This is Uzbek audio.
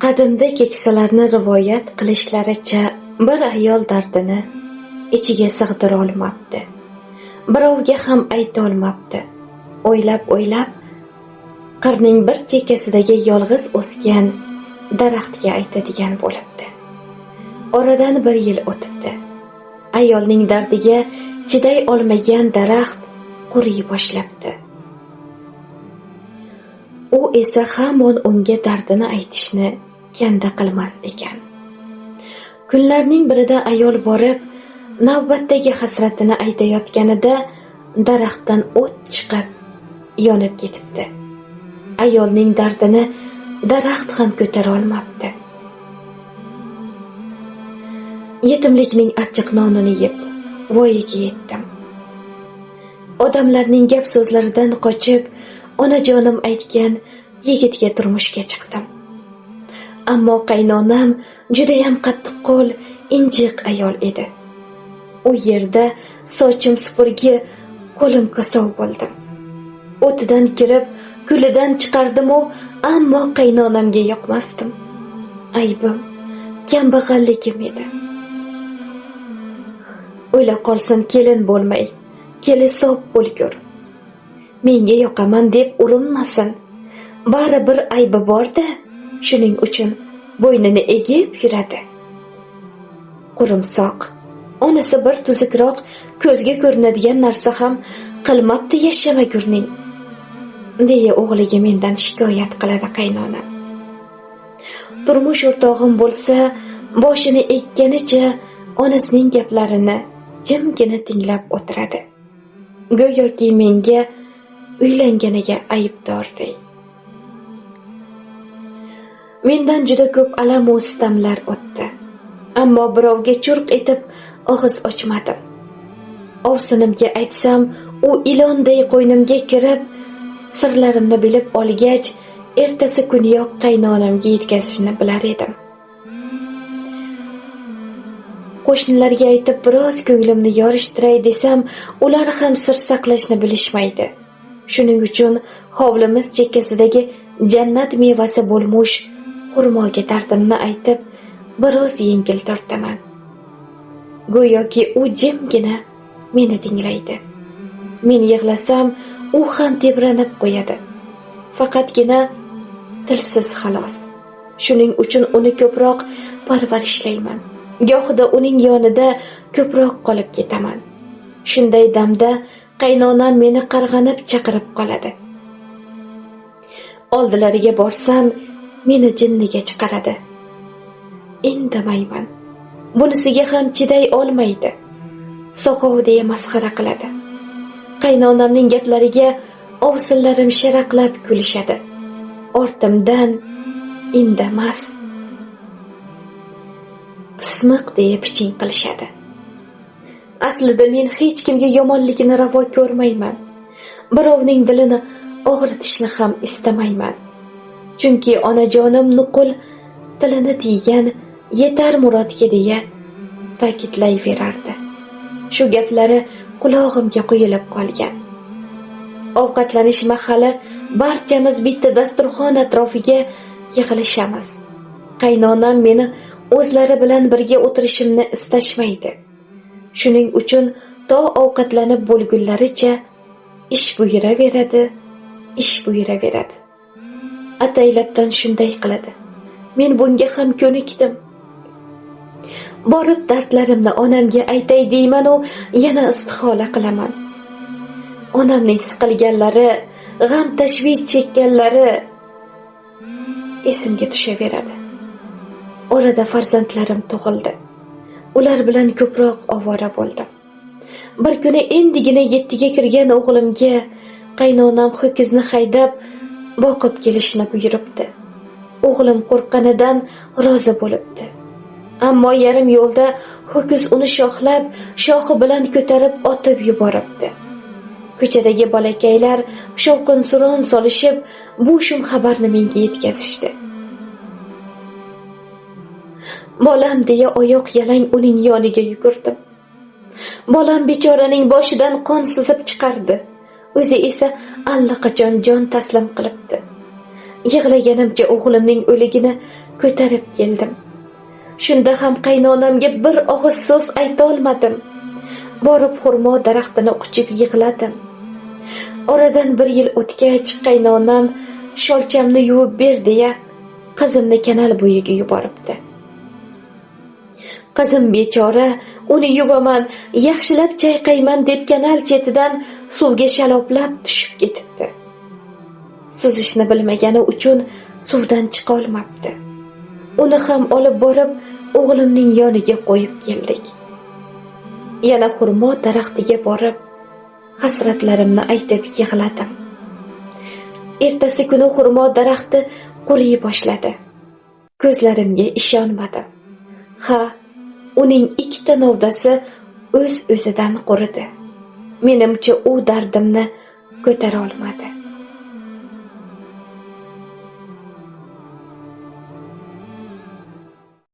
Qadimda keksalarni rivoyat qilishlaricha, bir ayol dardini ichiga sig'dirolmabdi. Birovga ham aytolmabdi. O'ylab qirning bir chekkasidagi yolg'iz o'sgan daraxtga aytadigan bo'libdi. Oradan 1 yil o'tibdi. Ayolning dardiga chiday olmagan daraxt quriy boshlabdi. U esa hamon unga dardini aytishni kanda qilmas ekan. Kunlarning birida ayol borib, navbatdagi hasratini aytayotganida daraxtdan o't chiqib, yonib ketibdi. Ayolning dardini daraxt ham ko'tara olmabdi. Yetimlikning achchiq nonini yeb voyaga yetdim. Odamlarning gap so'zlaridan qochib, onajonim aytgan yigitga turmushga chiqdim. Ammo qaynonam juda ham qattiqqo'l, injiq ayol edi. U yerda sochim supurgi, qo'lim kosov bo'ldim. O'tidan kirib, kulidan chiqardim-u, ammo qaynonamga yoqmasdim. Aybim kambag'alligim edi. O'yla qolsin kelin bo'lmay, kelisob bo'lgur. Menga yoqaman deb urinmasin. Bari bir aybi bor-da, shuning uchun bo'ynini egib yuradi. Qurumsoq, onasi bir tuzukroq, ko'zga ko'rinadigan narsa ham qilmabdi yashamagurning, deya o'g'liga mendan shikoyat qiladi qaynonam. Turmush o'rtog'im bo'lsa, boshini egganicha onasining gaplarini jimgina tinglab o'tiradi. Go'yoki menga uylanganiga aybdorday. Mendan juda ko'p alam va sitamlar o'tdi. Ammo birovga churq etib og'iz ochmadim. Ovsinimga aytsam, u ilonday qo'ynimga kirib, sirlarimni bilib olgach, ertasi kuniyoq qaynonamga yetkazishni bilar edim. Qo'shnilarga aytib biroz ko'nglimni yorishtiray desam, ular ham sir saqlashni bilishmaydi. Shuning uchun hovlimiz chekkasidagi jannat mevasi bo'lmuş xurmoga dardimni aytib, biroz yengil tortaman. Go'yoki u jimgina meni tinglaydi. Men yig'lasam, u ham tebranib qo'yadi. Faqatgina tilsiz xolos. Shuning uchun uni ko'proq parvarishlayman. Gohida uning yonida ko'proq qolib ketaman. Shunday damda qaynonam meni qarg'anib chaqirib qoladi. Oldilariga borsam, meni jinniga chiqaradi. Indamayman. Bunisiga ham chiday olmaydi. Soqov deya masxara qiladi. Qaynonamning gaplariga ovsinlarim sharaqlab kulishadi. Ortimdan indamas. Pismiq deya piching qilishadi. Aslida men hech kimga yomonlikni ravo ko'rmayman. Birovning dilini og'ritishni ham istamayman. Chunki onajonim nuqul tilini tiygan yetar murodga deya ta'kidlayverardi. Shu gaplari qulog'imga quyilib qolgan. Ovqatlanish mahali barchamiz bitta dasturxon atrofiga yig'ilishamiz. Qaynonam meni o'zlari bilan birga o'tirishimni istashmaydi. Shuning uchun to ovqatlanib bo'lgunlaricha ish buyuraveradi. Ataylabdan shunday qiladi. Men bunga ham ko'nikdim. Borib dardlarimni onamga aytay deyman u yana istihola qilaman. Onamning siqilganlari, g'am tashvish chekkanlari esimga tushaveradi. Orada farzandlarim tug'ildi. Ular bilan ko'proq ovora bo'ldim. Bir kuni endigina 7ga kirgan o'g'limga qaynonam ho'kizni haydab boqib kelishni buyuribdi. O'g'lim qo'rqqanidan rozi bo'libdi. Ammo yarim yo'lda ho'kiz uni shoxlab, shoxi bilan ko'tarib otib yuboribdi. Ko'chadagi bolakaylar shovqin-suron solishib, bu shum xabarni menga yetkazishdi. Bolam deya oyoq yalang uning yoniga yugurdim. Bolam bechoraning boshidan qon sizib chiqardi. o'zi esa allaqachon jon taslim qilibdi. Yig'laganimcha o'g'limning o'ligini ko'tarib keldim. Shunda ham qaynonamga bir og'iz so'z ayta olmadim. Borib xurmo daraxtini quchib yig'ladim. Oradan 1 yil o'tgach qaynonam sholchamni yuvib ber deya qizimni kanal bo'yiga yuboribdi. Qizim bechora uni yuvaman, yaxshilab chayqayman deb kanal chetidan suvga shaloplab tushib ketibdi. Suzishni bilmagani uchun suvdan chiqa olmabdi. Uni ham olib borib o'g'limning yoniga qo'yib keldik. Yana xurmo daraxtiga borib hasratlarimni aytib yig'ladim. Ertasi kuni xurmo daraxti quriy boshladi. Ko'zlarimga ishonmadim. Ha, uning 2 ta novdasi o'z-o'zidan quridi. Menimcha u dardimni ko'tara olmadi.